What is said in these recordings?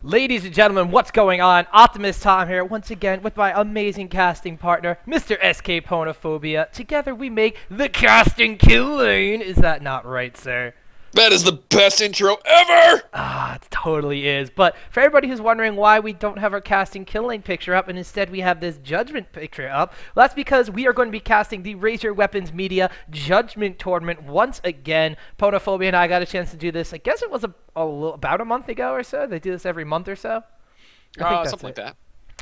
Ladies and gentlemen, what's going on? Optimus Tom here, once again with my amazing casting partner, Mr. SK Pwnophobia. Together we make the casting killing. Is that not right, sir? That is the best intro ever! Ah, it totally is. But for everybody who's wondering why we don't have our casting killing picture up and instead we have this judgment picture up, well, that's because we are going to be casting the RaiseYourWeaponMedia Judgment Tournament once again. Pwnophobia and I got a chance to do this, I guess it was about a month ago or so. They do this every month or so. I think Something like that.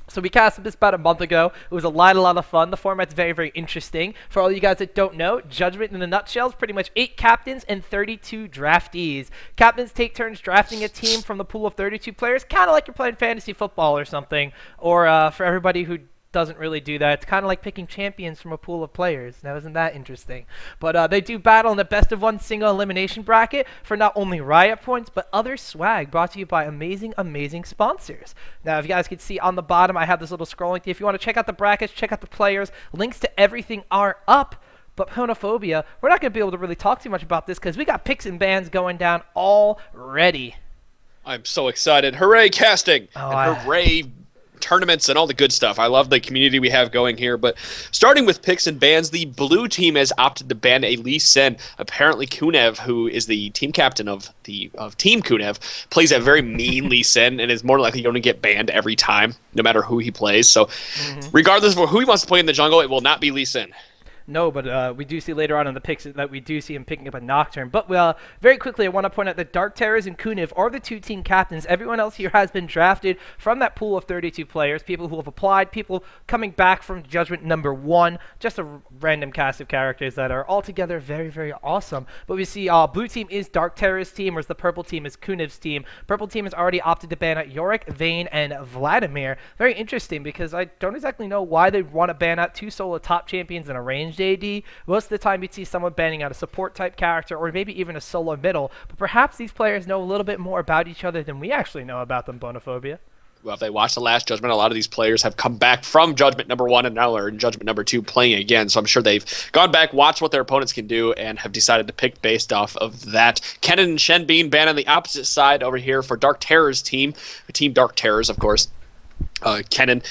So we casted this about a month ago. It was a lot of fun. The format's very, very interesting. For all you guys that don't know, Judgment in a nutshell is pretty much 8 captains and 32 draftees. Captains take turns drafting a team from the pool of 32 players, kind of like you're playing fantasy football or something. Or for everybody who doesn't really do that, it's kind of like picking champions from a pool of players. Now, isn't that interesting? But they do battle in the best of one single elimination bracket for not only riot points, but other swag brought to you by amazing sponsors. Now, if you guys can see on the bottom, I have this little scrolling thing. If you want to check out the brackets, check out the players, links to everything are up. But Pwnophobia, we're not going to be able to really talk too much about this because we got picks and bans going down already. I'm so excited. Hooray, casting! Oh, and hooray, tournaments and all the good stuff. I love the community we have going here. But starting with picks and bans, the blue team has opted to ban a Lee Sin. Apparently Kuniv, who is the team captain of Team Kuniv, plays a very mean Lee Sin and is more likely going to get banned every time, no matter who he plays. So regardless of who he wants to play in the jungle, it will not be Lee Sin. No, but we do see later on in the picks that we do see him picking up a Nocturne. But very quickly, I want to point out that DarkTerorZ and Kuniv are the two team captains. Everyone else here has been drafted from that pool of 32 players, people who have applied, people coming back from Judgment number 1, just a random cast of characters that are altogether very, very awesome. But we see blue team is DarkTerorZ team, whereas the purple team is Kuniv's team. Purple team has already opted to ban out Yorick, Vayne, and Vladimir. Very interesting because I don't exactly know why they want to ban out 2 solo top champions in a range AD. Most of the time you'd see someone banning out a support type character or maybe even a solo middle, but perhaps these players know a little bit more about each other than we actually know about them, Pwnophobia. Well, if they watched the last Judgment, a lot of these players have come back from Judgment number 1 and now are in Judgment number 2 playing again. So I'm sure they've gone back, watched what their opponents can do, and have decided to pick based off of that. Kennen and Shen being banned on the opposite side over here for DarkTerorZ team. Team DarkTerorZ, of course. Kennen,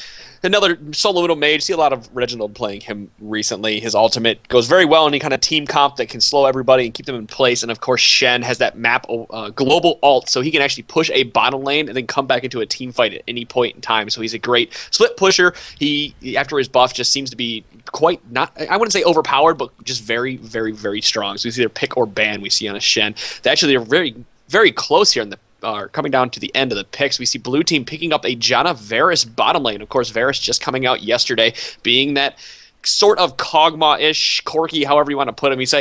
another solo middle mage. See a lot of Reginald playing him recently. His ultimate goes very well in any kind of team comp that can slow everybody and keep them in place. And of course, Shen has that map global alt, so he can actually push a bottom lane and then come back into a team fight at any point in time. So he's a great split pusher. He after his buff just seems to be quite not, I wouldn't say overpowered, but just very, very, very strong. So it's either pick or ban we see on a Shen. They actually are very, very close here in the coming down to the end of the picks. We see blue team picking up a Janna Varus bottom lane. Of course, Varus just coming out yesterday, being that sort of Kog'Maw-ish, Corki, however you want to put him. He's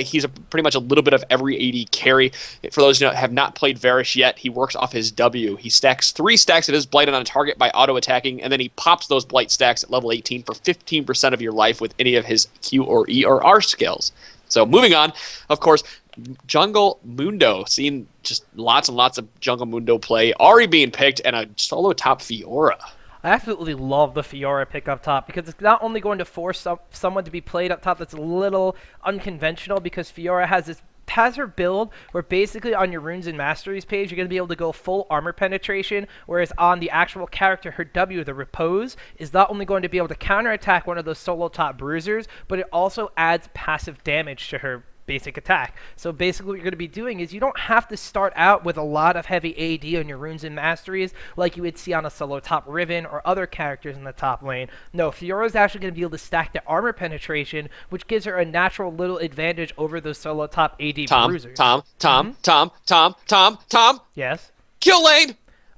pretty much a little bit of every AD carry. For those who have not played Varus yet, he works off his W. He stacks 3 stacks of his Blight on a target by auto-attacking, and then he pops those Blight stacks at level 18 for 15% of your life with any of his Q or E or R skills. So moving on, of course, Jungle Mundo, seeing just lots and lots of Jungle Mundo play. Ahri being picked, and a solo top Fiora. I absolutely love the Fiora pick up top because it's not only going to force someone to be played up top that's a little unconventional, because Fiora has her build where basically on your Runes and Masteries page, you're going to be able to go full armor penetration, whereas on the actual character, her W, the Repose, is not only going to be able to counterattack one of those solo top bruisers, but it also adds passive damage to her basic attack. So basically what you're going to be doing is you don't have to start out with a lot of heavy AD on your Runes and Masteries like you would see on a solo top Riven or other characters in the top lane. No, Fiora's actually going to be able to stack the armor penetration, which gives her a natural little advantage over those solo top AD bruisers. Tom. Yes? Kill lane!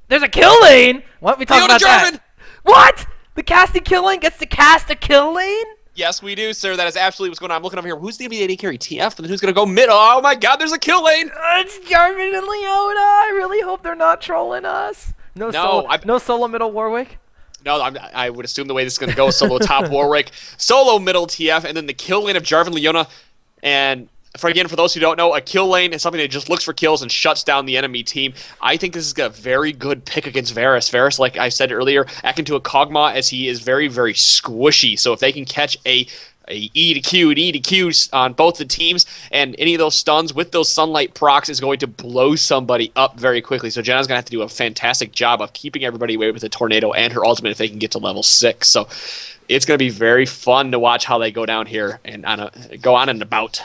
There's a kill lane? What? We talking about German. that? What? The casting kill lane gets to cast a kill lane? Yes, we do, sir. That is absolutely what's going on. I'm looking over here. Who's the AD carry? TF? And then who's going to go mid? Oh my god, there's a kill lane! It's Jarvan and Leona! I really hope they're not trolling us. No solo middle Warwick? No, I would assume the way this is going to go, solo top Warwick, solo middle TF, and then the kill lane of Jarvan, Leona, and for those who don't know, a kill lane is something that just looks for kills and shuts down the enemy team. I think this is a very good pick against Varus. Varus, like I said earlier, akin to a Kog'Maw, as he is very, very squishy. So if they can catch a a E to Q and E to Q on both the teams, and any of those stuns with those sunlight procs is going to blow somebody up very quickly. So Jenna's going to have to do a fantastic job of keeping everybody away with the tornado and her ultimate if they can get to level 6. So it's going to be very fun to watch how they go down here and go on and about.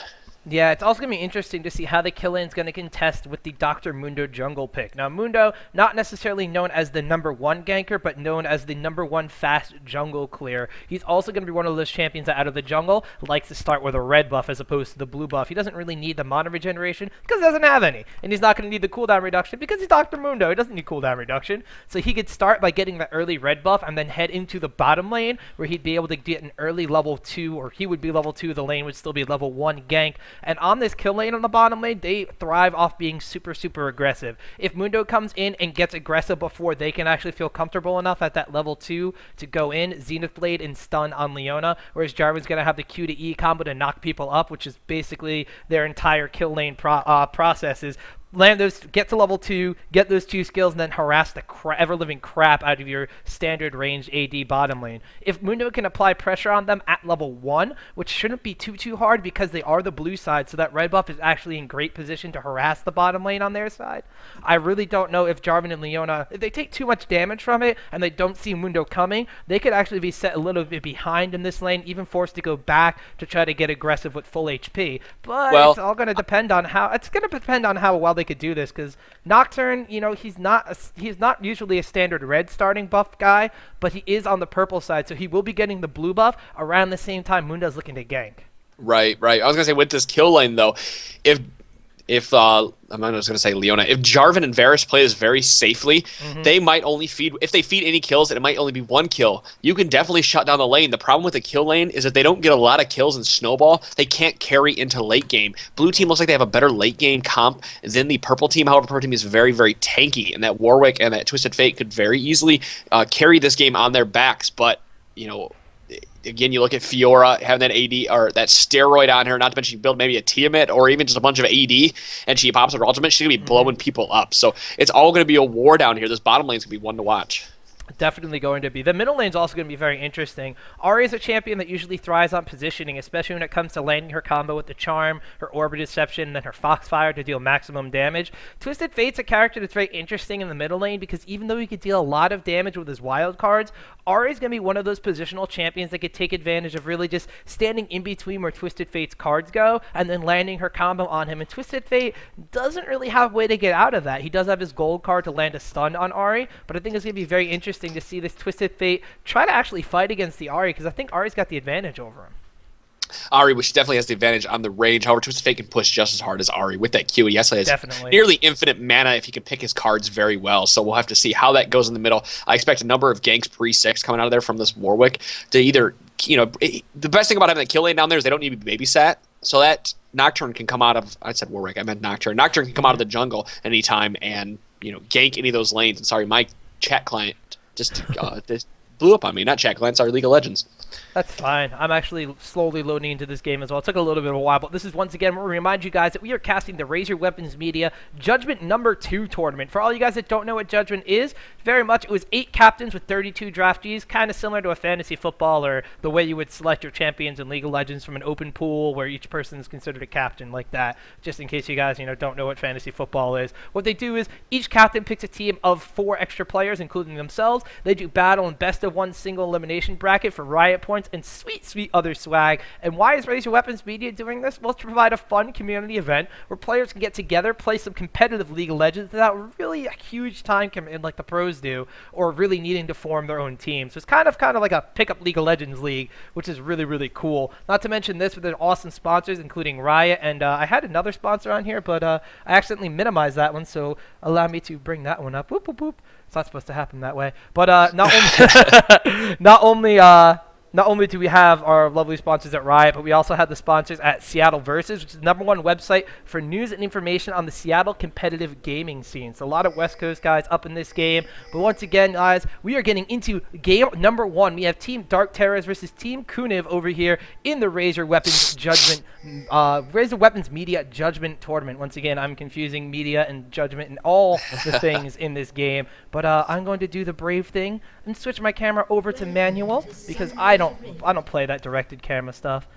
Yeah, it's also going to be interesting to see how the kill lane's going to contest with the Dr. Mundo jungle pick. Now, Mundo, not necessarily known as the #1 ganker, but known as the #1 fast jungle clear. He's also going to be one of those champions that out of the jungle likes to start with a red buff as opposed to the blue buff. He doesn't really need the mana regeneration because he doesn't have any. And he's not going to need the cooldown reduction because he's Dr. Mundo. He doesn't need cooldown reduction. So he could start by getting the early red buff and then head into the bottom lane where he'd be able to get an early level 2, or he would be level 2, the lane would still be level 1 gank. And on this kill lane on the bottom lane, they thrive off being super, super aggressive. If Mundo comes in and gets aggressive before they can actually feel comfortable enough at that level 2 to go in, Zenith Blade and stun on Leona, whereas Jarvan's going to have the Q to E combo to knock people up, which is basically their entire kill lane processes. Land those, get to level 2, get those 2 skills, and then harass the ever-living crap out of your standard ranged AD bottom lane. If Mundo can apply pressure on them at level 1, which shouldn't be too hard because they are the blue side, so that red buff is actually in great position to harass the bottom lane on their side. I really don't know if Jarvan and Leona, if they take too much damage from it and they don't see Mundo coming, they could actually be set a little bit behind in this lane, even forced to go back to try to get aggressive with full HP. But it's all going to depend on how well they could do this, because Nocturne, you know, he's not usually a standard red starting buff guy, but he is on the purple side, so he will be getting the blue buff around the same time Mundo's looking to gank. Right. I was gonna say with this kill lane though, if I'm not just going to say Leona. If Jarvan and Varus play this very safely, they might only feed... If they feed any kills, it might only be 1 kill. You can definitely shut down the lane. The problem with the kill lane is that they don't get a lot of kills in Snowball. They can't carry into late game. Blue team looks like they have a better late game comp than the purple team. However, purple team is very, very tanky, and that Warwick and that Twisted Fate could very easily carry this game on their backs. But, you know... Again, you look at Fiora having that AD or that steroid on her, not to mention you build maybe a Tiamat or even just a bunch of AD, and she pops her ultimate, she's going to be blowing people up. So it's all going to be a war down here. This bottom lane's going to be one to watch. Definitely going to be. The middle lane's also going to be very interesting. Ahri is a champion that usually thrives on positioning, especially when it comes to landing her combo with the Charm, her Orbit Deception, and then her Foxfire to deal maximum damage. Twisted Fate's a character that's very interesting in the middle lane because even though he could deal a lot of damage with his wild cards, Ahri's going to be one of those positional champions that could take advantage of really just standing in between where Twisted Fate's cards go and then landing her combo on him. And Twisted Fate doesn't really have a way to get out of that. He does have his gold card to land a stun on Ahri, but I think it's going to be very interesting to see this Twisted Fate try to actually fight against the Ahri, because I think Ahri's got the advantage over him. Ahri, which definitely has the advantage on the range. However, Twisted Fate can push just as hard as Ahri with that Q. He has nearly infinite mana if he can pick his cards very well. So we'll have to see how that goes in the middle. I expect a number of ganks pre-6 coming out of there from this Warwick to either, you know, the best thing about having the kill lane down there is they don't need to be babysat. So that Nocturne can come out of, I said Warwick, I meant Nocturne. Nocturne can come out of the jungle anytime and, you know, gank any of those lanes. And sorry, my chat client just blew up on me. Not chat client, sorry, League of Legends. That's fine. I'm actually slowly loading into this game as well. It took a little bit of a while, but this is once again, we'll remind you guys that we are casting the RaiseYourWeaponMedia Judgment #2 tournament. For all you guys that don't know what Judgment is, very much, it was 8 captains with 32 draftees, kind of similar to a fantasy football or the way you would select your champions in League of Legends from an open pool where each person is considered a captain like that, just in case you guys, you know, don't know what fantasy football is. What they do is each captain picks a team of 4 extra players, including themselves. They do battle and best-of-1 single elimination bracket for riot points and sweet other swag. And why is RaiseYourWeaponMedia doing this? Well, it's to provide a fun community event where players can get together, play some competitive League of Legends without really a huge time commitment like the pros do, or really needing to form their own team. So it's kind of like a pick-up League of Legends league, which is really cool. Not to mention this with their awesome sponsors, including Riot, and I had another sponsor on here, but I accidentally minimized that one, so allow me to bring that one up. Whoop, whoop, whoop. It's not supposed to happen that way. But not only do we have our lovely sponsors at Riot, but we also have the sponsors at Seattle Versus, which is the #1 website for news and information on the Seattle competitive gaming scene. So a lot of West Coast guys up in this game. But once again, guys, we are getting into game #1. We have Team DarkTerrorZ versus Team Kuniv over here in the RaiseYourWeaponMedia Judgment Tournament. Once again, I'm confusing media and judgment and all the things in this game. But I'm going to do the brave thing and switch my camera over to manual because I don't play that directed camera stuff.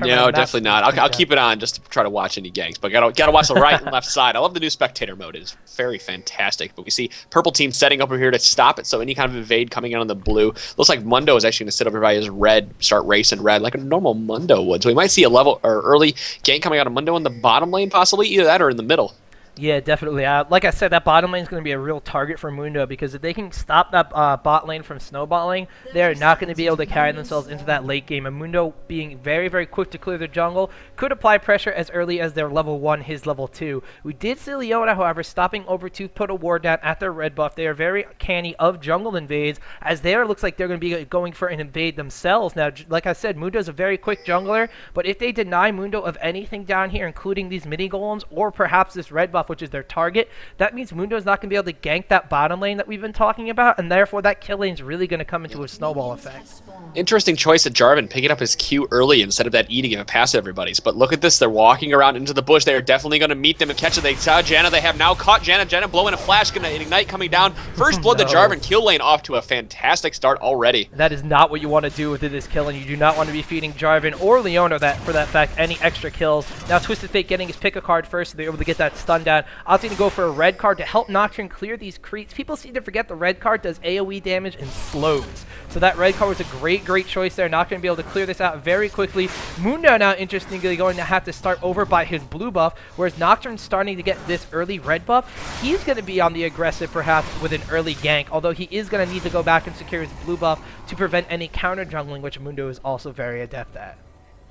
No, definitely not. I'll keep it on just to try to watch any ganks, but gotta watch the right and left side. I love the new spectator mode; it's very fantastic. But we see purple team setting up over here to stop it, so any kind of invade coming in on the blue. Looks like Mundo is actually going to sit over by his red, start racing red like a normal Mundo would. So we might see a level or early gank coming out of Mundo in the bottom lane, possibly either that or in the middle. Yeah, definitely. Like I said, that bottom lane is going to be a real target for Mundo because if they can stop that bot lane from snowballing, they're not going to be able to carry themselves into that late game. And Mundo, being very, very quick to clear their jungle, could apply pressure as early as their level 1, his level 2. We did see Leona, however, stopping over to put a ward down at their red buff. They are very canny of jungle invades, as there looks like they're going to be going for an invade themselves. Now, like I said, Mundo's a very quick jungler, but if they deny Mundo of anything down here, including these mini golems or perhaps this red buff, which is their target, that means Mundo's not going to be able to gank that bottom lane that we've been talking about, and therefore that kill lane is really going to come into a snowball effect. Interesting choice of Jarvan picking up his Q early instead of that eating of past everybody's. But look at this, they're walking around into the bush. They are definitely going to meet them and catch it. They saw Janna, they have now caught Janna. Janna blowing a flash, going to ignite coming down. First blood, the Jarvan kill lane off to a fantastic start already. That is not what you want to do with this kill, and you do not want to be feeding Jarvan or Leona for that fact any extra kills. Now Twisted Fate getting his pick a card first, so they're able to get that stun down. Opting to go for a red card to help Nocturne clear these creeps. People seem to forget the red card does AoE damage and slows. So that red card was a great choice there. Nocturne be able to clear this out very quickly. Mundo now, interestingly, going to have to start over by his blue buff, whereas Nocturne's starting to get this early red buff. He's going to be on the aggressive, perhaps, with an early gank, although he is going to need to go back and secure his blue buff to prevent any counter jungling, which Mundo is also very adept at.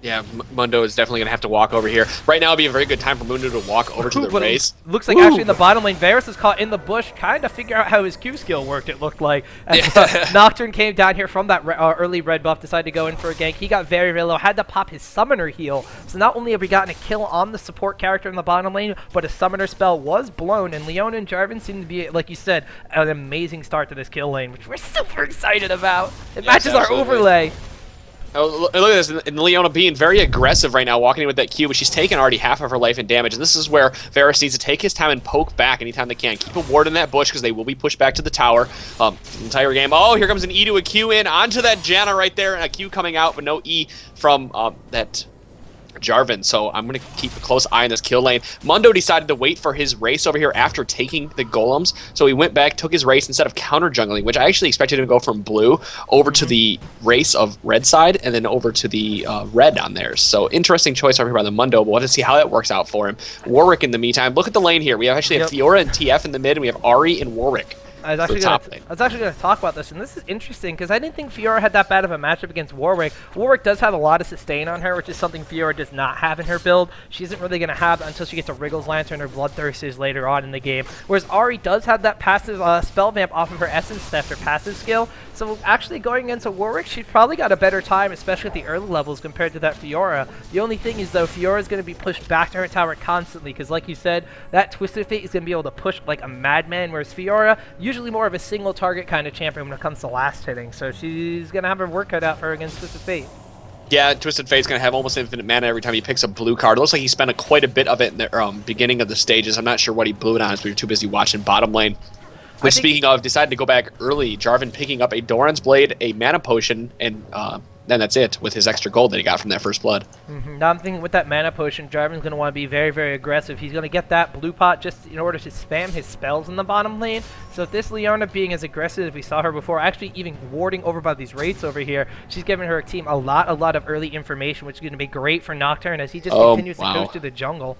Yeah, Mundo is definitely going to have to walk over here. Right now would be a very good time for Mundo to walk over to the race. Looks like actually in the bottom lane, Varus is caught in the bush, trying to figure out how his Q skill worked, it looked like. As Nocturne came down here from that early red buff, decided to go in for a gank. He got very, very low, had to pop his summoner heal. So not only have we gotten a kill on the support character in the bottom lane, but a summoner spell was blown, and Leona and Jarvan seem to be, like you said, an amazing start to this kill lane, which we're super excited about. It matches our overlay. Oh, look at this, and Leona being very aggressive right now, walking in with that Q, but she's taken already half of her life in damage, and this is where Varus needs to take his time and poke back anytime they can. Keep a ward in that bush, because they will be pushed back to the tower the entire game. Oh, here comes an E to a Q in, onto that Janna right there, and a Q coming out, but no E from that Jarvan, so I'm going to keep a close eye on this kill lane. Mundo decided to wait for his race over here after taking the golems, so he went back, took his race instead of counter jungling, which I actually expected him to go from blue over to the race of red side and then over to the red on theirs. So interesting choice over here by the Mundo, but we'll have to see how that works out for him. Warwick in the meantime, look at the lane here. We actually have Fiora and TF in the mid, and we have Ahri and Warwick. I was actually going to talk about this, and this is interesting because I didn't think Fiora had that bad of a matchup against Warwick. Warwick does have a lot of sustain on her, which is something Fiora does not have in her build. She isn't really going to have that until she gets a Wriggle's Lantern or Bloodthirsters later on in the game. Whereas Ahri does have that passive spell vamp off of her Essence Theft, her passive skill. So actually going against a Warwick, she's probably got a better time, especially at the early levels compared to that Fiora. The only thing is, though, Fiora is going to be pushed back to her tower constantly because, like you said, that Twisted Fate is going to be able to push like a madman, whereas Fiora, usually more of a single target kind of champion when it comes to last hitting. So she's going to have her work cut out for her against Twisted Fate. Yeah, Twisted Fate's going to have almost infinite mana every time he picks a blue card. It looks like he spent quite a bit of it in the beginning of the stages. I'm not sure what he blew it on as we were too busy watching bottom lane. Which, speaking of, decided to go back early. Jarvan picking up a Doran's Blade, a mana potion, and then that's it with his extra gold that he got from that first blood. Now I'm thinking with that mana potion, Jarvan's going to want to be very, very aggressive. He's going to get that blue pot just in order to spam his spells in the bottom lane. So if this Leona being as aggressive as we saw her before, actually even warding over by these wraiths over here, she's giving her team a lot of early information, which is going to be great for Nocturne as he just continues to coast through the jungle.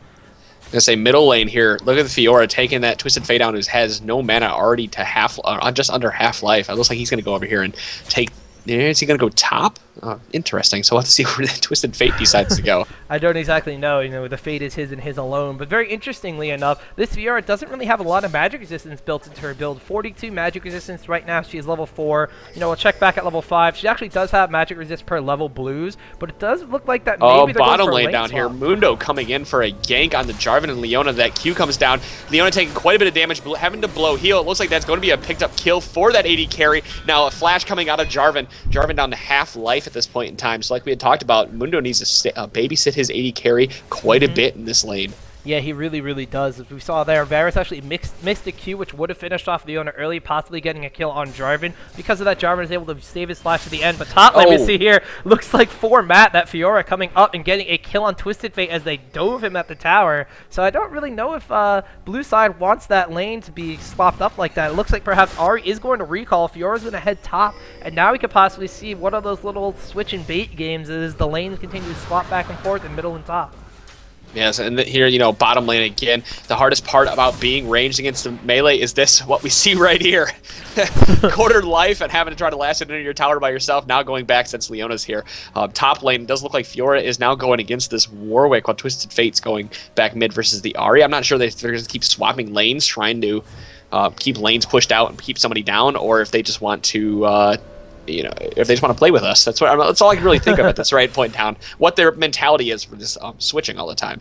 I'm going to say middle lane here. Look at the Fiora taking that Twisted Fate down, who has no mana already to just under half life. It looks like he's going to go over here and take... Is he going to go top? Interesting. So we'll have to see where the Twisted Fate decides to go. I don't exactly know. You know, the fate is his and his alone. But very interestingly enough, this Fiora doesn't really have a lot of magic resistance built into her build. 42 magic resistance right now. She is level 4. You know, we'll check back at level 5. She actually does have magic resist per level blues, but it does look like that maybe they're bottom going for lane down here. Mundo coming in for a gank on the Jarvan and Leona. That Q comes down. Leona taking quite a bit of damage, having to blow heal. It looks like that's going to be a picked up kill for that AD carry. Now a flash coming out of Jarvan. Jarvan down to half life at this point in time. So like we had talked about, Mundo needs to babysit his AD carry quite a bit in this lane. Yeah, he really, really does. As we saw there, Varus actually missed the Q, which would have finished off Leona early, possibly getting a kill on Jarvan. Because of that, Jarvan is able to save his flash to the end. But top lane, we see here, looks like for Matt, that Fiora coming up and getting a kill on Twisted Fate as they dove him at the tower. So I don't really know if blue side wants that lane to be swapped up like that. It looks like perhaps Ahri is going to recall. Fiora's going to head top. And now we could possibly see one of those little switch and bait games as the lanes continue to swap back and forth in middle and top. Yes, and here, you know, bottom lane again. The hardest part about being ranged against the melee is this, what we see right here. Quartered life and having to try to last it into your tower by yourself, now going back since Leona's here. Top lane, does look like Fiora is now going against this Warwick, while Twisted Fate's going back mid versus the Ahri. I'm not sure if they're going to keep swapping lanes, trying to keep lanes pushed out and keep somebody down, or if they just want to... you know, if they just want to play with us, that's all I can really think of at this right point in town. What their mentality is for this switching all the time.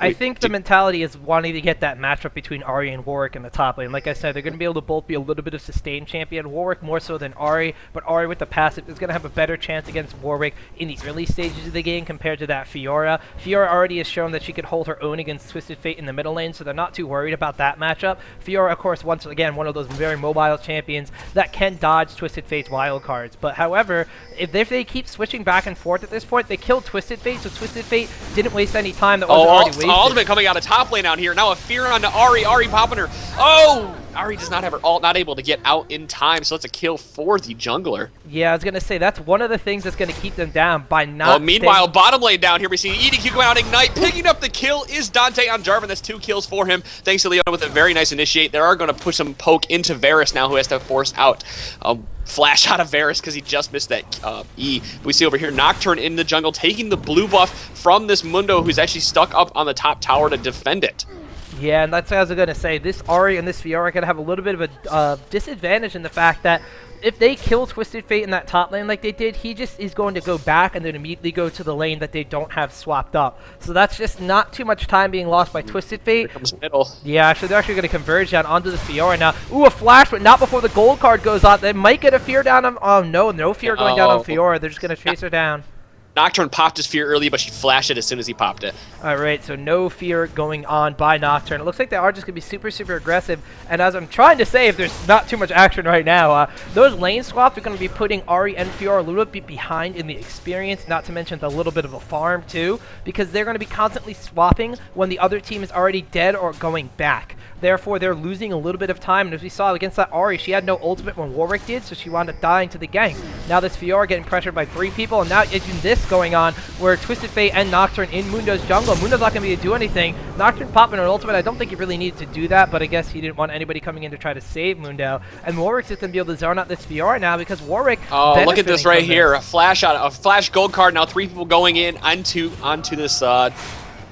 I think the mentality is wanting to get that matchup between Ahri and Warwick in the top lane. Like I said, they're going to be able to both be a little bit of sustained champion. Warwick more so than Ahri, but Ahri with the passive is going to have a better chance against Warwick in the early stages of the game compared to that Fiora. Fiora already has shown that she could hold her own against Twisted Fate in the middle lane, so they're not too worried about that matchup. Fiora, of course, once again, one of those very mobile champions that can dodge Twisted Fate's wild cards. But however, if they keep switching back and forth at this point, they killed Twisted Fate, so Twisted Fate didn't waste any time that wasn't already wasted. Ultimate coming out of top lane out here. Now a fear onto Ahri. Ahri popping her. Oh! Ahri does not have her ult, not able to get out in time, so that's a kill for the jungler. Yeah, I was going to say, that's one of the things that's going to keep them down by not... meanwhile, bottom lane down here, we see EDQ come out, Ignite. Picking up the kill is Ðantę on Jarvan. That's 2 kills for him, thanks to Leona with a very nice initiate. They are going to push some poke into Varus now, who has to force out flash out of Varus because he just missed that E. We see over here Nocturne in the jungle taking the blue buff from this Mundo, who's actually stuck up on the top tower to defend it. Yeah, and that's what I was going to say. This Ahri and this Fiora are going to have a little bit of a disadvantage in the fact that if they kill Twisted Fate in that top lane like they did, he just is going to go back and then immediately go to the lane that they don't have swapped up. So that's just not too much time being lost by Twisted Fate. Here comes middle. Yeah, actually, they're actually going to converge down onto the Fiora now. Ooh, a flash, but not before the gold card goes out. They might get a fear down on... Oh, no fear going down on Fiora. They're just going to chase her down. Nocturne popped his fear early, but she flashed it as soon as he popped it. Alright, so no fear going on by Nocturne. It looks like they are just going to be super, super aggressive. And as I'm trying to say, if there's not too much action right now, those lane swaps are going to be putting Ahri and Fiora a little bit behind in the experience, not to mention the little bit of a farm too, because they're going to be constantly swapping when the other team is already dead or going back. Therefore, they're losing a little bit of time, and as we saw against that Ahri, she had no ultimate when Warwick did, so she wound up dying to the gank. Now this Fiora getting pressured by 3 people, and now even this going on, where Twisted Fate and Nocturne in Mundo's jungle. Mundo's not going to be able to do anything. Nocturne popping an ultimate, I don't think he really needed to do that, but I guess he didn't want anybody coming in to try to save Mundo. And Warwick's just going to be able to zone out this Fiora now, because Warwick... Oh, look at this right here, a flash gold card, now 3 people going in onto this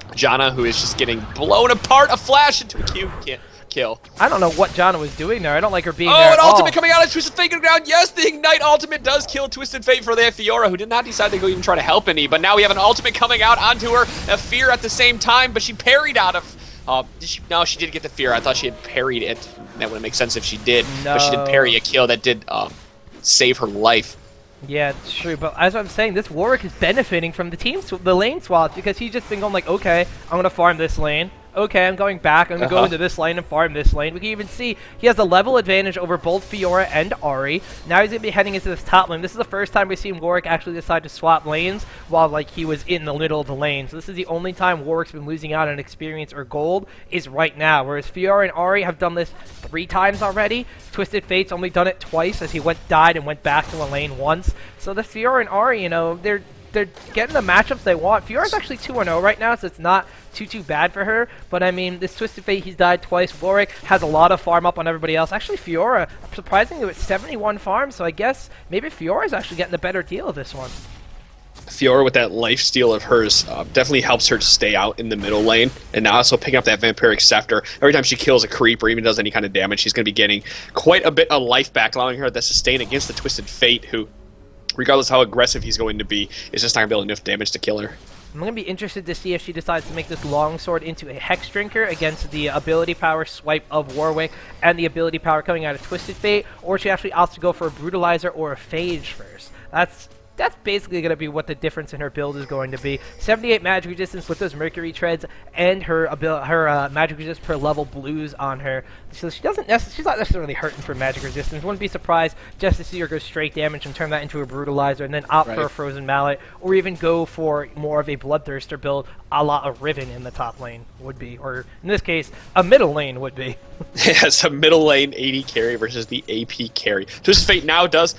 Janna, who is just getting blown apart. A flash into a Q kill. I don't know what Janna was doing there. I don't like her being there Oh, at an all. ultimate coming out of Twisted Fate down. Yes, the Ignite ultimate does kill Twisted Fate for their Fiora, who did not decide to go even try to help any. But now we have an ultimate coming out onto her, a fear at the same time, but she parried out of... no, she did get the fear. I thought she had parried it. That would make sense if she did. No. But she did parry a kill that did save her life. Yeah, it's true, but as I'm saying, this Warwick is benefiting from the lane swaps, because he's just been going like, okay, I'm going to farm this lane. Okay, I'm going back. I'm going to go into this lane and farm this lane. We can even see he has a level advantage over both Fiora and Ahri. Now he's going to be heading into this top lane. This is the first time we've seen Warwick actually decide to swap lanes while like he was in the middle of the lane. So this is the only time Warwick's been losing out on experience or gold is right now. Whereas Fiora and Ahri have done this 3 times already. Twisted Fate's only done it twice as he died and went back to a lane once. So the Fiora and Ahri, you know, they're getting the matchups they want. Fiora's actually 2-0 right now, so it's not too bad for her. But I mean, this Twisted Fate, he's died twice. Warwick has a lot of farm up on everybody else. Actually, Fiora, surprisingly, with 71 farms, so I guess maybe Fiora's actually getting the better deal of this one. Fiora with that lifesteal of hers definitely helps her to stay out in the middle lane, and now also picking up that Vampiric Scepter. Every time she kills a creep or even does any kind of damage, she's going to be getting quite a bit of life back, allowing her to sustain against the Twisted Fate, who, regardless how aggressive he's going to be, is just not going to be able to do enough damage to kill her. I'm going to be interested to see if she decides to make this longsword into a Hex Drinker against the ability power swipe of Warwick and the ability power coming out of Twisted Fate, or she actually opts to go for a Brutalizer or a Phage first. that's basically going to be what the difference in her build is going to be. 78 magic resistance with those Mercury treads and her magic resistance per level blues on her. So she's not necessarily hurting for magic resistance. Wouldn't be surprised just to see her go straight damage and turn that into a brutalizer and then opt for a frozen mallet, or even go for more of a bloodthirster build a la a Riven in the top lane would be, or in this case a middle lane would be. Yes, a middle lane AD carry versus the AP carry. Twisted Fate now does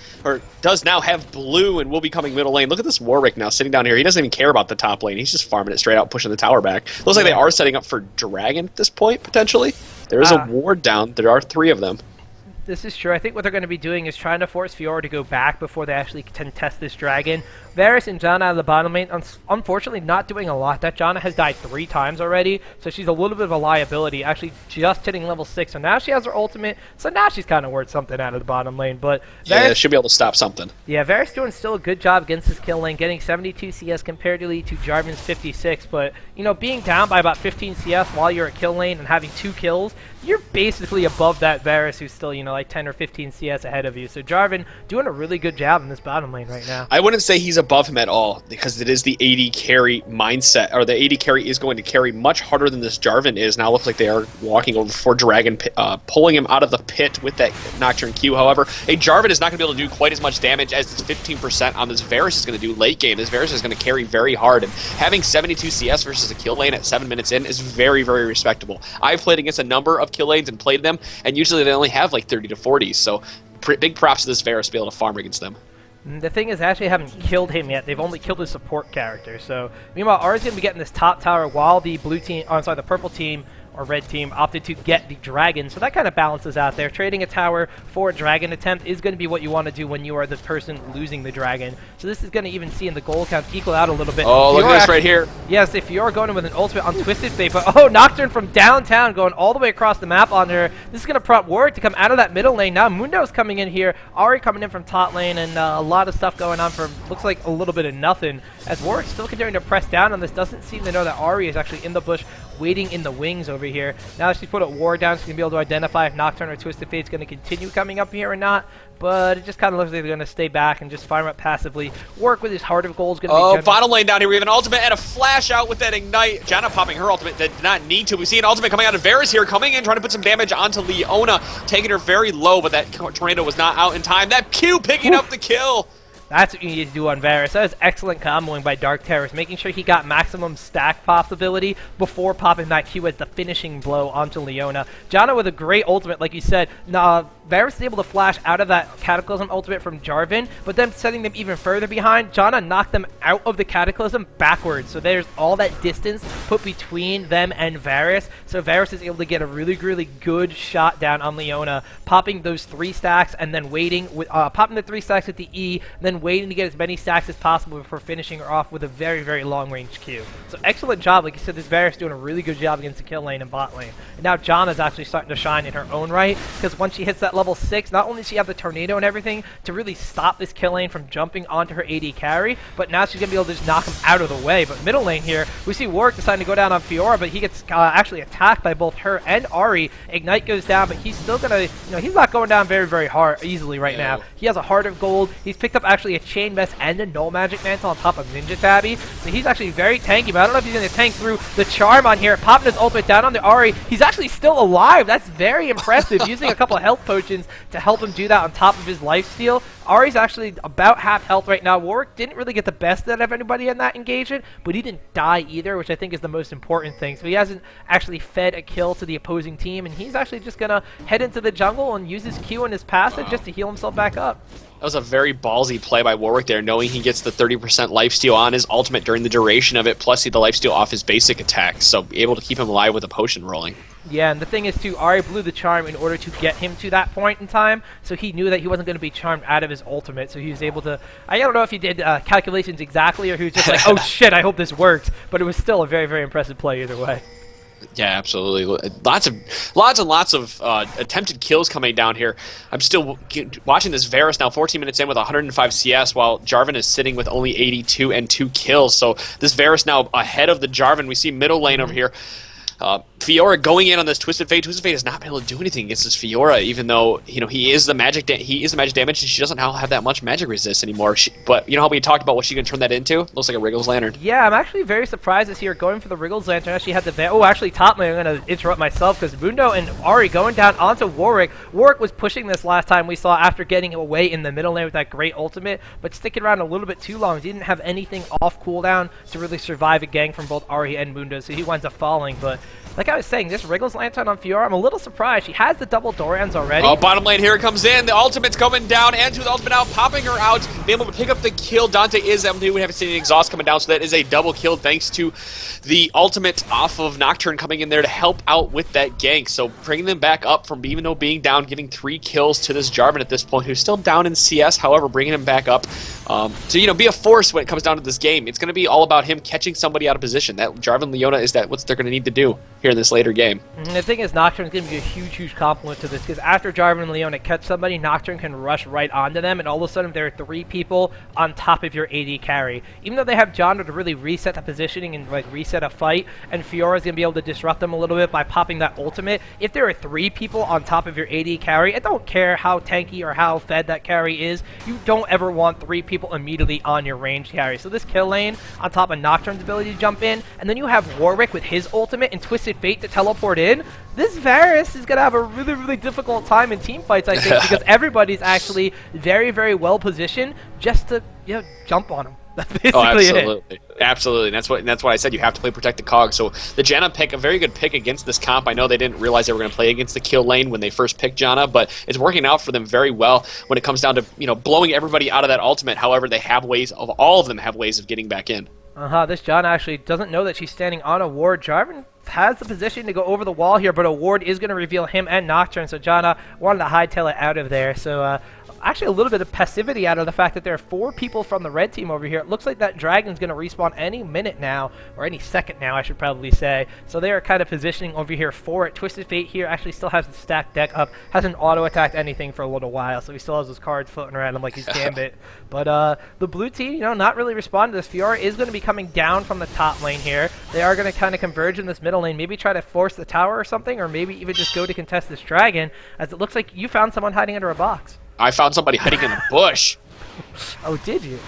now have blue and will be coming middle lane. Look at this Warwick now sitting down here. He doesn't even care about the top lane. He's just farming it straight out, pushing the tower back. Looks like they are setting up for Dragon at this point, potentially. There is a ward down. There are 3 of them. This is true. I think what they're going to be doing is trying to force Fiora to go back before they actually contest this dragon. Varus and Janna out of the bottom lane, unfortunately not doing a lot. That Janna has died 3 times already, so she's a little bit of a liability, actually just hitting level 6. So now she has her ultimate, so now she's kind of worth something out of the bottom lane. But Varus should be able to stop something. Yeah, Varus doing still a good job against this kill lane, getting 72 CS comparatively to Jarvan's 56. But, you know, being down by about 15 CS while you're at kill lane and having 2 kills, you're basically above that Varus who's still, you know, like 10 or 15 CS ahead of you. So Jarvan doing a really good job in this bottom lane right now. I wouldn't say he's above him at all, because it is the AD carry mindset, or the AD carry is going to carry much harder than this Jarvan is. Now it looks like they are walking over for Dragon, pulling him out of the pit with that Nocturne Q. However, a Jarvan is not going to be able to do quite as much damage as this 15% on this Varus is going to do late game. This Varus is going to carry very hard, and having 72 CS versus a kill lane at 7 minutes in is very, very respectable. I've played against a number of kill lanes and played them, and usually they only have like 30 to 40, so big props to this Varus to be able to farm against them. The thing is, they actually haven't killed him yet. They've only killed his support character. So, meanwhile, Ari's going to be getting this top tower while the the purple team or red team opted to get the dragon. So that kind of balances out there. Trading a tower for a dragon attempt is going to be what you want to do when you are the person losing the dragon. So this is going to even see in the gold count equal out a little bit. Oh, look at this right here. Yes, if you're going with an ultimate on Twisted Fate, but Nocturne from downtown going all the way across the map on her. This is going to prompt Warwick to come out of that middle lane. Now Mundo's coming in here. Ari coming in from top lane, and a lot of stuff going on for looks like a little bit of nothing. As Warwick's still continuing to press down on this, doesn't seem to know that Ari is actually in the bush waiting in the wings over here. Now she's put a ward down, so she's going to be able to identify if Nocturne or Twisted Fate's going to continue coming up here or not. But it just kind of looks like they're going to stay back and just farm up passively. Work with his Heart of Gold is going to be bottom lane down here. We have an ultimate and a flash out with that Ignite. Janna popping her ultimate that did not need to. We see an ultimate coming out of Varus here, coming in, trying to put some damage onto Leona, taking her very low, but that tornado was not out in time. That Q picking up the kill. That's what you need to do on Varus. That was excellent comboing by DarkTerrorZ, making sure he got maximum stack possibility before popping that Q as the finishing blow onto Leona. Janna with a great ultimate, like you said. Varus is able to flash out of that Cataclysm ultimate from Jarvan, but then setting them even further behind, Janna knocked them out of the Cataclysm backwards. So there's all that distance put between them and Varus. So Varus is able to get a really, really good shot down on Leona, popping those 3 stacks and then waiting with popping the 3 stacks with the E, then waiting to get as many stacks as possible before finishing her off with a very, very long-range Q. So excellent job. Like you said, this Varus doing a really good job against the kill lane and bot lane. And now Janna's actually starting to shine in her own right, because once she hits that level 6, not only does she have the tornado and everything to really stop this kill lane from jumping onto her AD carry, but now she's going to be able to just knock him out of the way. But middle lane here, we see Warwick deciding to go down on Fiora, but he gets actually attacked by both her and Ari. Ignite goes down, but he's still going to, he's not going down very, very hard easily right now. He has a Heart of Gold. He's picked up actually a Chain Vest and a Null Magic Mantle on top of Ninja Tabby. So he's actually very tanky, but I don't know if he's going to tank through the charm on here. Popping his ultimate down on the Ari. He's actually still alive. That's very impressive. Using a couple of health potions to help him do that on top of his lifesteal. Ari's actually about half health right now. Warwick didn't really get the best out of anybody in that engagement, but he didn't die either, which I think is the most important thing. So he hasn't actually fed a kill to the opposing team, and he's actually just going to head into the jungle and use his Q and his passive just to heal himself back up. That was a very ballsy play by Warwick there, knowing he gets the 30% lifesteal on his ultimate during the duration of it, plus the lifesteal off his basic attack, so able to keep him alive with a potion rolling. Yeah, and the thing is, too, Ari blew the charm in order to get him to that point in time, so he knew that he wasn't going to be charmed out of his ultimate, so he was able to... I don't know if he did calculations exactly, or he was just like, oh shit, I hope this works, but it was still a very, very impressive play either way. Yeah, absolutely. Lots and lots of attempted kills coming down here. I'm still watching this Varus now, 14 minutes in with 105 CS, while Jarvan is sitting with only 82 and 2 kills. So this Varus now ahead of the Jarvan. We see middle lane over here. Fiora going in on this Twisted Fate. Twisted Fate has not been able to do anything against this Fiora, even though he is the magic damage, and she doesn't have that much magic resist anymore. But you know how we talked about what she can turn that into? Looks like a Wriggles Lantern. Yeah, I'm actually very surprised to see her going for the Wriggles Lantern. Actually had the actually top lane. I'm gonna interrupt myself because Mundo and Ahri going down onto Warwick. Warwick was pushing this last time we saw after getting away in the middle lane with that great ultimate, but sticking around a little bit too long. He didn't have anything off cooldown to really survive a gang from both Ahri and Mundo, so he winds up falling. But like I was saying, this Wriggles Lantern on Fiora, I'm a little surprised. She has the double Dorans already. Oh, bottom lane, here it comes in. The ultimate's coming down, and to the ultimate out, popping her out, being able to pick up the kill. Ðantę is empty. We haven't seen any exhaust coming down, so that is a double kill thanks to the ultimate off of Nocturne coming in there to help out with that gank. So bringing them back up from even though being down, getting 3 kills to this Jarvan at this point, who's still down in CS. However, bringing him back up to be a force when it comes down to this game. It's going to be all about him catching somebody out of position. That Jarvan Leona is what they're going to need to do here in this later game. And the thing is, Nocturne is going to be a huge compliment to this, because after Jarvan and Leona catch somebody, Nocturne can rush right onto them, and all of a sudden there are 3 people on top of your AD carry. Even though they have Janda to really reset the positioning and like reset a fight, and Fiora's going to be able to disrupt them a little bit by popping that ultimate, if there are 3 people on top of your AD carry, I don't care how tanky or how fed that carry is, you don't ever want 3 people immediately on your range carry. So this kill lane on top of Nocturne's ability to jump in, and then you have Warwick with his ultimate and Twisted Fate to teleport in, this Varus is going to have a really difficult time in team fights, I think, because everybody's actually very well positioned just to jump on him. That's basically it. Absolutely. That's why I said you have to play Protect the Cog. So the Janna pick, a very good pick against this comp. I know they didn't realize they were going to play against the kill lane when they first picked Janna, but it's working out for them very well when it comes down to blowing everybody out of that ultimate. However, they have all of them have ways of getting back in. This Janna actually doesn't know that she's standing on a ward. Jarvan has the position to go over the wall here, but a ward is going to reveal him and Nocturne, so Janna wanted to hightail it out of there. So actually a little bit of passivity out of the fact that there are 4 people from the red team over here. It looks like that dragon's going to respawn any minute now, or any second now, I should probably say. So they are kind of positioning over here for it. Twisted Fate here actually still has the stacked deck up, hasn't auto-attacked anything for a little while, so he still has those cards floating around him like he's Gambit. But the blue team, not really responding to this. Fiora is going to be coming down from the top lane here. They are going to kind of converge in this middle lane, maybe try to force the tower or something, or maybe even just go to contest this dragon, as it looks like you found someone hiding under a box. I found somebody hiding in a bush. Oh, did you?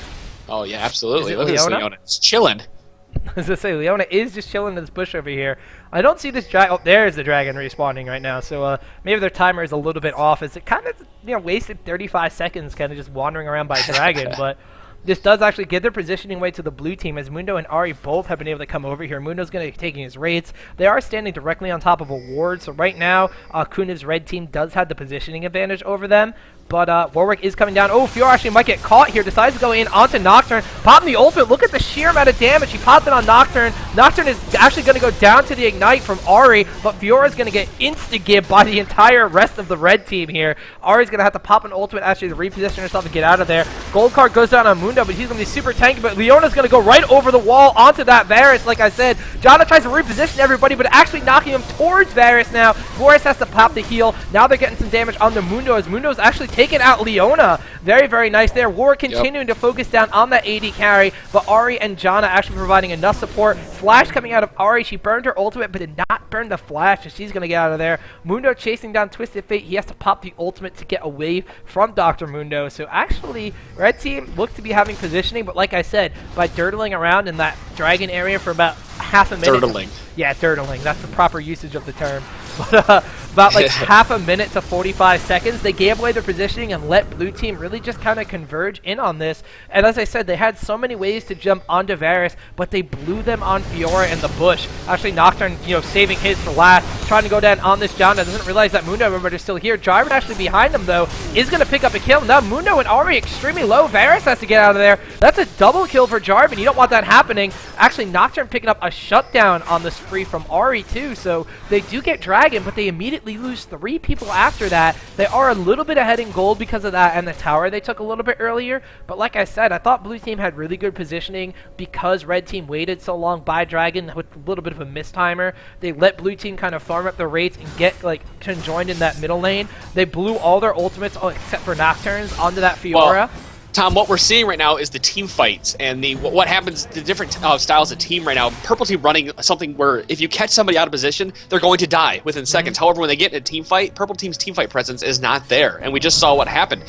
Oh, yeah, absolutely. Look at this Leona. It's chilling. I was going to say, Leona is just chilling in this bush over here. I don't see this dragon. Oh, there's the dragon respawning right now. So maybe their timer is a little bit off. As it kind of wasted 35 seconds kind of just wandering around by dragon. But this does actually give their positioning away to the blue team, as Mundo and Ahri both have been able to come over here. Mundo's going to be taking his raids. They are standing directly on top of a ward. So right now, Kuniv's red team does have the positioning advantage over them. But Warwick is coming down. Oh, Fiora actually might get caught here. Decides to go in onto Nocturne. Popping the ultimate. Look at the sheer amount of damage. He popped it on Nocturne. Nocturne is actually going to go down to the Ignite from Ahri. But Fiora is going to get insta-gibbed by the entire rest of the red team here. Ahri's going to have to pop an ultimate actually to reposition herself and get out of there. Gold card goes down on Mundo, but he's going to be super tanky. But Leona's going to go right over the wall onto that Varus. Like I said, Jana tries to reposition everybody, but actually knocking him towards Varus now. Varus has to pop the heal. Now they're getting some damage on the Mundo, as Mundo's actually taking out Leona. Very nice there. Warwick continuing to focus down on that AD carry, but Ahri and Janna actually providing enough support. Flash coming out of Ahri. She burned her ultimate, but did not burn the flash, so she's going to get out of there. Mundo chasing down Twisted Fate. He has to pop the ultimate to get away from Dr. Mundo. So actually, red team looked to be having positioning, but like I said, by dirtling around in that dragon area for about half a minute. Dirtling. Yeah, dirtling. That's the proper usage of the term. But about like half a minute to 45 seconds, they gave away their positioning and let blue team really just kind of converge in on this. And as I said, they had so many ways to jump onto Varus, but they blew them on Fiora in the bush. Actually, Nocturne, saving his for last, trying to go down on this Janna. Doesn't realize that Mundo, remember, is still here. Jarvan actually behind them, though, is going to pick up a kill. Now Mundo and Ahri extremely low. Varus has to get out of there. That's a double kill for Jarvan. You don't want that happening. Actually, Nocturne picking up a shutdown on the spree from Ahri, too. So they do get Dragon, but they immediately lose 3 people after that. They are a little bit ahead in gold because of that, and the tower they took a little bit earlier. But like I said, I thought blue team had really good positioning because red team waited so long by Dragon with a little bit of a mistimer. They let blue team kind of farm up their rates and get conjoined in that middle lane. They blew all their ultimates except for Nocturnes onto that Fiora. Tom, what we're seeing right now is the team fights and what happens, the different styles of team right now. Purple team running something where if you catch somebody out of position, they're going to die within seconds. However, when they get in a team fight, Purple team's team fight presence is not there. And we just saw what happened.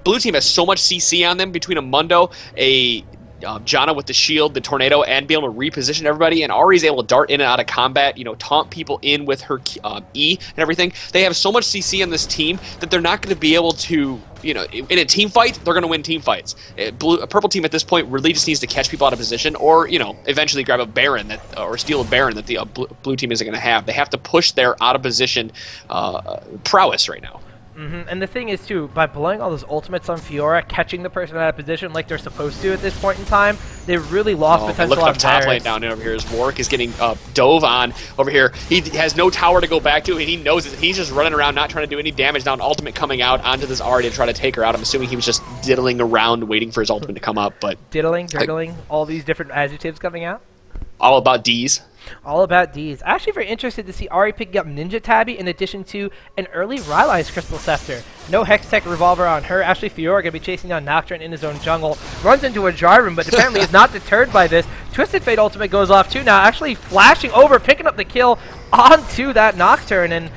Blue team has so much CC on them between a Mundo, a Janna with the shield, the tornado, and be able to reposition everybody, and Ari's able to dart in and out of combat, taunt people in with her E and everything. They have so much CC on this team that they're not going to be able to, in a team fight, they're going to win team fights. A Purple team at this point really just needs to catch people out of position, or, eventually grab a Baron or steal a Baron that the blue team isn't going to have. They have to push their out of position prowess right now. And the thing is, too, by blowing all those ultimates on Fiora, catching the person out of position like they're supposed to at this point in time, they really lost potential on Look up top lane down over here as Warwick is getting dove on over here. He has no tower to go back to, and he knows it. He's just running around not trying to do any damage. Now an ultimate coming out onto this Ari to try to take her out. I'm assuming he was just diddling around waiting for his ultimate to come up. But diddling, all these different adjectives coming out. All about D's. All about D's. Actually very interested to see Ari picking up Ninja Tabby in addition to an early Rylai's Crystal Scepter. No Hextech Revolver on her. Actually, Fiora going to be chasing down Nocturne in his own jungle. Runs into a Jarvan, but apparently is not deterred by this. Twisted Fate ultimate goes off too now. Actually flashing over, picking up the kill onto that Nocturne, and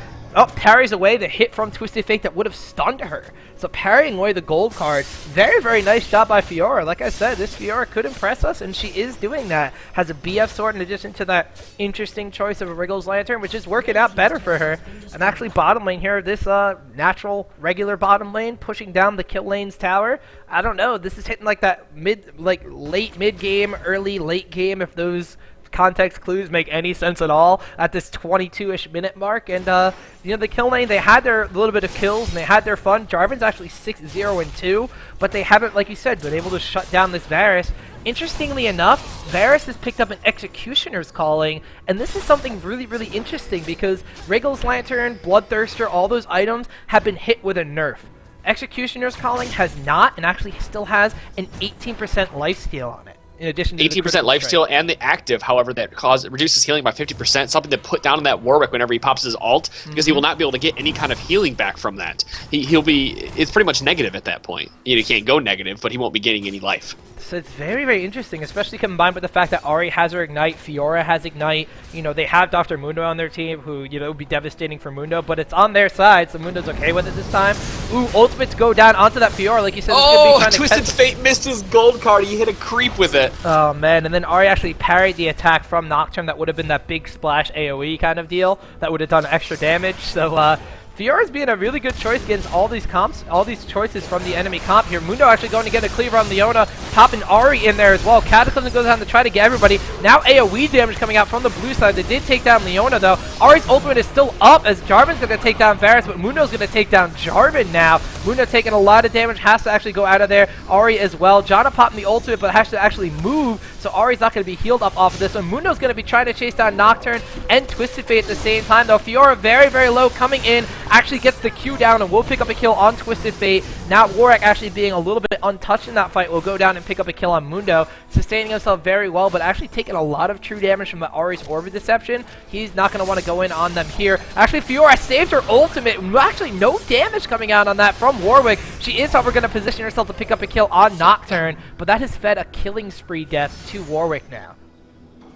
parries away the hit from Twisted Fate that would have stunned her. So parrying away the gold card. Very, very nice job by Fiora. Like I said, this Fiora could impress us, and she is doing that. Has a BF sword in addition to that interesting choice of a Wriggles Lantern, which is working out better for her. And actually bottom lane here, this natural, regular bottom lane, pushing down the kill lane's tower. I don't know, this is hitting like that late mid-game, early late game, if those context clues make any sense at all at this 22-ish minute mark. And the kill lane, they had their little bit of kills and they had their fun. Jarvan's actually 6-0-2, but they haven't, like you said, been able to shut down this Varus. Interestingly enough, Varus has picked up an Executioner's Calling, and this is something really, really interesting because Wriggles Lantern, Bloodthirster, all those items have been hit with a nerf. Executioner's Calling has not, and actually still has an 18% lifesteal on it. In addition to 18% lifesteal and the active, however, that reduces healing by 50%. Something to put down on that Warwick whenever he pops his ult, because he will not be able to get any kind of healing back from that. It's pretty much negative at that point. He can't go negative, but he won't be getting any life. So it's very, very interesting, especially combined with the fact that Ari has her Ignite, Fiora has Ignite. They have Dr. Mundo on their team, who, would be devastating for Mundo, but it's on their side, so Mundo's okay with it this time. Ooh, ultimates go down onto that Fiora, like you said. Twisted Fate missed his gold card. He hit a creep with it. Oh, man, and then Ari actually parried the attack from Nocturne. That would have been that big splash AoE kind of deal. That would have done extra damage, so, Fiora's being a really good choice against all these comps, all these choices from the enemy comp here. Mundo actually going to get a cleaver on Leona, popping Ari in there as well. Cataclysm goes down to try to get everybody. Now AoE damage coming out from the blue side. They did take down Leona though. Ari's ultimate is still up as Jarvan's going to take down Varus, but Mundo's going to take down Jarvan now. Mundo taking a lot of damage, has to actually go out of there. Ari as well. Janna popping the ultimate, but has to actually move, so Ari's not going to be healed up off of this one. Mundo's going to be trying to chase down Nocturne and Twisted Fate at the same time though. Fiora very, very low coming in. Actually gets the Q down and will pick up a kill on Twisted Fate. Now Warwick actually being a little bit untouched in that fight will go down and pick up a kill on Mundo, sustaining himself very well, but actually taking a lot of true damage from the Ari's Orbit Deception. He's not going to want to go in on them here. Actually, Fiora saved her ultimate. Actually, no damage coming out on that from Warwick. She is, however, going to position herself to pick up a kill on Nocturne, but that has fed a killing spree death to Warwick now.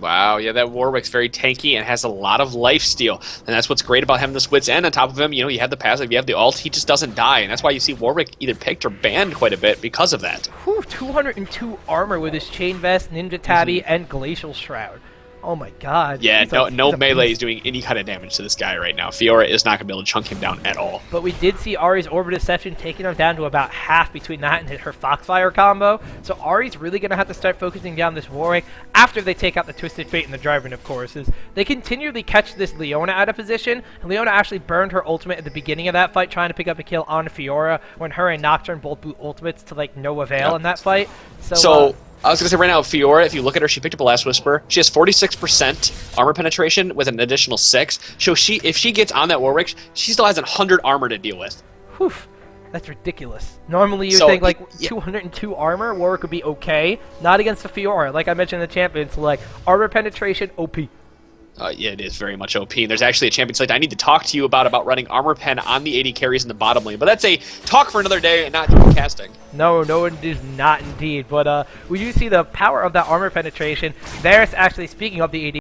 Wow, yeah, that Warwick's very tanky and has a lot of lifesteal, and that's what's great about having this Wit's End on top of him. You have the passive, you have the ult, he just doesn't die, and that's why you see Warwick either picked or banned quite a bit because of that. Whew, 202 armor with his Chain Vest, Ninja Tabby, and Glacial Shroud. Oh my god. Yeah, no melee is doing any kind of damage to this guy right now. Fiora is not going to be able to chunk him down at all. But we did see Ari's Orbit Deception taking him down to about half between that and her Foxfire combo. So Ari's really going to have to start focusing down this Warwick after they take out the Twisted Fate and the Jarvan, of course. Is they continually catch this Leona out of position. And Leona actually burned her ultimate at the beginning of that fight, trying to pick up a kill on Fiora when her and Nocturne both boot ultimates to no avail in that fight. So I was going to say right now, Fiora, if you look at her, she picked up a Last Whisper. She has 46% armor penetration with an additional 6. So if she gets on that Warwick, she still has 100 armor to deal with. Whew, that's ridiculous. Normally you think 202 armor, Warwick would be okay. Not against the Fiora. Like I mentioned in the champions, armor penetration, OP. Yeah, it is very much OP. And there's actually a champion select I need to talk to you about running armor pen on the AD carries in the bottom lane. But that's a talk for another day and not casting. No, it is not indeed. But we do see the power of that armor penetration. There's actually, speaking of the AD